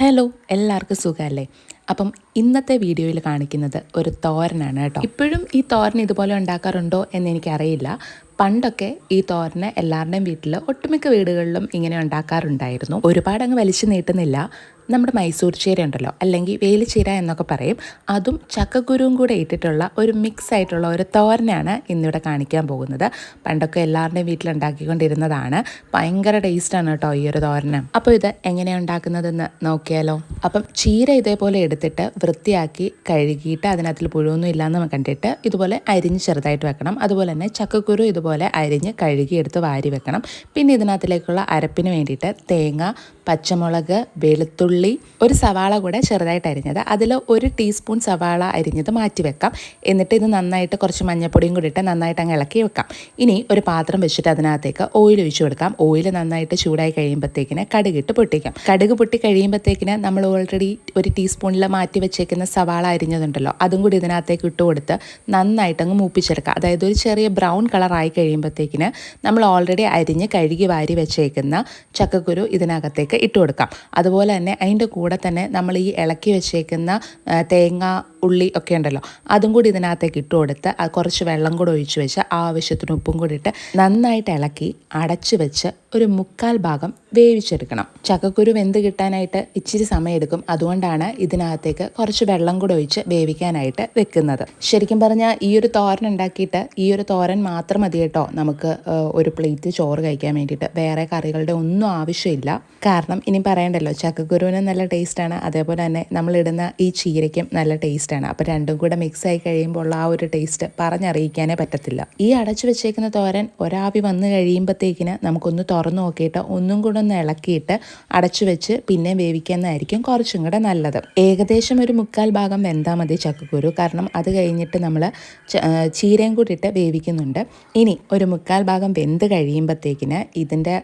Hello, എല്ലാവർക്കും സുഖമല്ലേ? അപ്പം ഇന്നത്തെ വീഡിയോയിൽ കാണിക്കുന്നത് ഒരു തോരനാണ് കേട്ടോ. ഇപ്പോഴും ഈ തോരൻ ഇതുപോലെ ഉണ്ടാക്കാറുണ്ടോ എന്ന് എനിക്കറിയില്ല. പണ്ടൊക്കെ ഈ തോരന് എല്ലാവരുടെയും വീട്ടിൽ ഒട്ടുമിക്ക വീടുകളിലും ഇങ്ങനെ ഉണ്ടാക്കാറുണ്ടായിരുന്നു. ഒരുപാട് അങ്ങ് വലിച്ചു നീട്ടുന്നില്ല. നമ്മുടെ മൈസൂർ ചീര ഉണ്ടല്ലോ, അല്ലെങ്കിൽ വേലിച്ചീര എന്നൊക്കെ പറയും, അതും ചക്കക്കുരുവും കൂടെ ഇട്ടിട്ടുള്ള ഒരു മിക്സ് ആയിട്ടുള്ള ഒരു തോരനാണ് ഇന്നിവിടെ കാണിക്കാൻ പോകുന്നത്. പണ്ടൊക്കെ എല്ലാവരുടെയും വീട്ടിലുണ്ടാക്കിക്കൊണ്ടിരുന്നതാണ്. ഭയങ്കര ടേസ്റ്റാണ് കേട്ടോ ഈ ഒരു തോരന്. അപ്പോൾ ഇത് എങ്ങനെയാണ് ഉണ്ടാക്കുന്നതെന്ന് നോക്കിയാലോ. അപ്പം ചീര ഇതേപോലെ എടുത്തിട്ട് വൃത്തിയാക്കി കഴുകിയിട്ട് അതിനകത്തിൽ പുഴുവൊന്നും ഇല്ലയെന്ന് കണ്ടിട്ട് ഇതുപോലെ അരിഞ്ഞ് ചെറുതായിട്ട് വെക്കണം. അതുപോലെ തന്നെ ചക്കക്കുരു ഇതുപോലെ അരിഞ്ഞ് കഴുകിയെടുത്ത് വാരി വെക്കണം. പിന്നെ ഇതിനകത്തിലേക്കുള്ള അരപ്പിന് വേണ്ടിയിട്ട് തേങ്ങ, പച്ചമുളക്, വെളുത്തുള്ളി, ഒരു സവാള കൂടെ ചെറുതായിട്ട് അരിഞ്ഞത്, അതിൽ 1 ടീസ്പൂൺ സവാള അരിഞ്ഞത് മാറ്റി വെക്കാം. എന്നിട്ട് ഇത് നന്നായിട്ട് കുറച്ച് മഞ്ഞൾപ്പൊടിയും കൂടി ഇട്ട് നന്നായിട്ട് അങ്ങ് ഇളക്കി വെക്കാം. ഇനി ഒരു പാത്രം വെച്ചിട്ട് അതിനകത്തേക്ക് ഓയിൽ ഒഴിച്ചു കൊടുക്കാം. ഓയിൽ നന്നായിട്ട് ചൂടായി കഴിയുമ്പോഴത്തേക്കിന് കടുകിട്ട് പൊട്ടിക്കാം. കടുക് പൊട്ടി കഴിയുമ്പോഴത്തേക്കിന് നമ്മൾ ഓൾറെഡി 1 ടീസ്പൂണിൽ മാറ്റി വെച്ചേക്കുന്ന സവാള അരിഞ്ഞതുണ്ടല്ലോ, അതും കൂടി ഇതിനകത്തേക്ക് ഇട്ട് കൊടുത്ത് നന്നായിട്ട് അങ്ങ് മൂപ്പിച്ചെടുക്കാം. അതായത് ഒരു ചെറിയ ബ്രൗൺ കളറായി കഴിയുമ്പോഴത്തേക്കിന് നമ്മൾ ഓൾറെഡി അരിഞ്ഞ് കഴുകി വാരി വെച്ചേക്കുന്ന ചക്കക്കുരു ഇതിനകത്തേക്ക് ഇട്ട് കൊടുക്കാം. അതുപോലെ തന്നെ അതിൻ്റെ കൂടെ തന്നെ നമ്മൾ ഈ ഇളക്കി വെച്ചേക്കുന്ന തേങ്ങ, ഉള്ളി ഒക്കെ ഉണ്ടല്ലോ, അതും കൂടി ഇതിനകത്തേക്ക് ഇട്ട് കൊടുത്ത് കുറച്ച് വെള്ളം കൂടെ ഒഴിച്ച് വെച്ച് ആവശ്യത്തിന് ഉപ്പും കൂടി ഇട്ട് നന്നായിട്ട് ഇളക്കി അടച്ചു വെച്ച് ഒരു 1/4 ഭാഗം വേവിച്ചെടുക്കണം. ചക്കക്കുരു വെന്ത് കിട്ടാനായിട്ട് ഇച്ചിരി സമയമെടുക്കും. അതുകൊണ്ടാണ് ഇതിനകത്തേക്ക് കുറച്ച് വെള്ളം കൂടെ ഒഴിച്ച് വേവിക്കാനായിട്ട് വെക്കുന്നത്. ശരിക്കും പറഞ്ഞാൽ ഈ ഒരു തോരൻ ഉണ്ടാക്കിയിട്ട് ഈ ഒരു തോരൻ മാത്രം മതി കേട്ടോ നമുക്ക് ഒരു പ്ലേറ്റ് ചോറ് കഴിക്കാൻ വേണ്ടിയിട്ട്. വേറെ കറികളുടെ ഒന്നും ആവശ്യമില്ല. കാരണം ഇനി പറയണ്ടല്ലോ, ചക്കക്കുരുവിന് നല്ല ടേസ്റ്റാണ്, അതേപോലെ തന്നെ നമ്മളിടുന്ന ഈ ചീരയ്ക്കും നല്ല ടേസ്റ്റാണ്. അപ്പോൾ രണ്ടും കൂടെ മിക്സ് ആയി കഴിയുമ്പോൾ ഉള്ള ആ ഒരു ടേസ്റ്റ് പറഞ്ഞറിയിക്കാനേ പറ്റത്തില്ല. ഈ അടച്ചു വെച്ചേക്കുന്ന തോരൻ ഒരാവി വന്ന് കഴിയുമ്പോഴത്തേക്കിന് നമുക്കൊന്ന് തുറന്നു നോക്കിയിട്ട് ഒന്നും കൂടെ ഒന്ന് ഇളക്കിയിട്ട് അടച്ചു വെച്ച് പിന്നെ വേവിക്കുന്നതായിരിക്കും കുറച്ചും കൂടെ നല്ലത്. ഏകദേശം ഒരു 1/4 ഭാഗം വെന്താൽ മതി ചക്കക്കുരു. കാരണം അത് കഴിഞ്ഞിട്ട് നമ്മൾ ചീരയും കൂടി ഇട്ട് വേവിക്കുന്നുണ്ട്. ഇനി ഒരു 1/4 ഭാഗം വെന്ത് കഴിയുമ്പോഴത്തേക്കിന് ഇതിൻ്റെ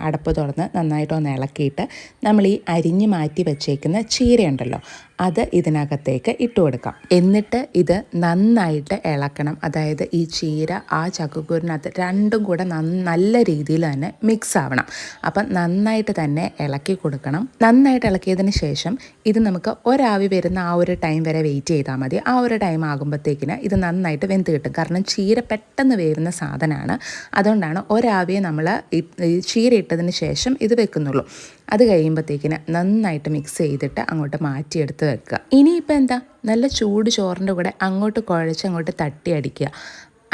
അടപ്പ് തുറന്ന് നന്നായിട്ടൊന്ന് ഇളക്കിയിട്ട് നമ്മൾ ഈ അരിഞ്ഞ് മാറ്റി വെച്ചേക്കുന്ന ചീരയുണ്ടല്ലോ, അത് ഇതിനകത്തേക്ക് ഇട്ട് കൊടുക്കാം. എന്നിട്ട് ഇത് നന്നായിട്ട് ഇളക്കണം. അതായത് ഈ ചീര ആ ചക്കക്കുരിനകത്ത് രണ്ടും കൂടെ നല്ല രീതിയിൽ തന്നെ മിക്സ് ആവണം. അപ്പം നന്നായിട്ട് തന്നെ ഇളക്കി കൊടുക്കണം. നന്നായിട്ട് ഇളക്കിയതിന് ശേഷം ഇത് നമുക്ക് ഒരാവി വരുന്ന ആ ഒരു ടൈം വരെ വെയിറ്റ് ചെയ്താൽ മതി. ആ ഒരു ടൈം ആകുമ്പോഴത്തേക്കിന് ഇത് നന്നായിട്ട് വെന്ത് കിട്ടും. കാരണം ചീര പെട്ടെന്ന് വേവുന്ന സാധനമാണ്. അതുകൊണ്ടാണ് ഒരാവിയെ നമ്മൾ ചീര ഇട്ടതിന് ശേഷം ഇത് വെക്കുന്നുള്ളൂ. അത് കഴിയുമ്പോഴത്തേക്കിന് നന്നായിട്ട് മിക്സ് ചെയ്തിട്ട് അങ്ങോട്ട് മാറ്റിയെടുത്ത് വെക്കുക. ഇനിയിപ്പോൾ എന്താ, നല്ല ചൂട് ചോറിൻ്റെ കൂടെ അങ്ങോട്ട് കുഴച്ച് അങ്ങോട്ട് തട്ടി അടിക്കുക.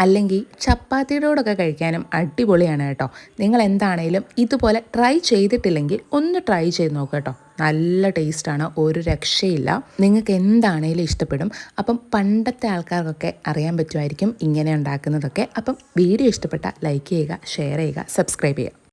അല്ലെങ്കിൽ ചപ്പാത്തിയുടെ കൂടെയൊക്കെ കഴിക്കാനും അടിപൊളിയാണ് കേട്ടോ. നിങ്ങൾ എന്താണേലും ഇതുപോലെ ട്രൈ ചെയ്തിട്ടില്ലെങ്കിൽ ഒന്ന് ട്രൈ ചെയ്ത് നോക്കുക കേട്ടോ. നല്ല ടേസ്റ്റാണ്, ഒരു രക്ഷയില്ല. നിങ്ങൾക്ക് എന്താണേലും ഇഷ്ടപ്പെടും. അപ്പം പണ്ടത്തെ ആൾക്കാർക്കൊക്കെ അറിയാൻ പറ്റുമായിരിക്കും ഇങ്ങനെ ഉണ്ടാക്കുന്നതൊക്കെ. അപ്പം വീഡിയോ ഇഷ്ടപ്പെട്ടാൽ ലൈക്ക് ചെയ്യുക, ഷെയർ ചെയ്യുക, സബ്സ്ക്രൈബ് ചെയ്യുക.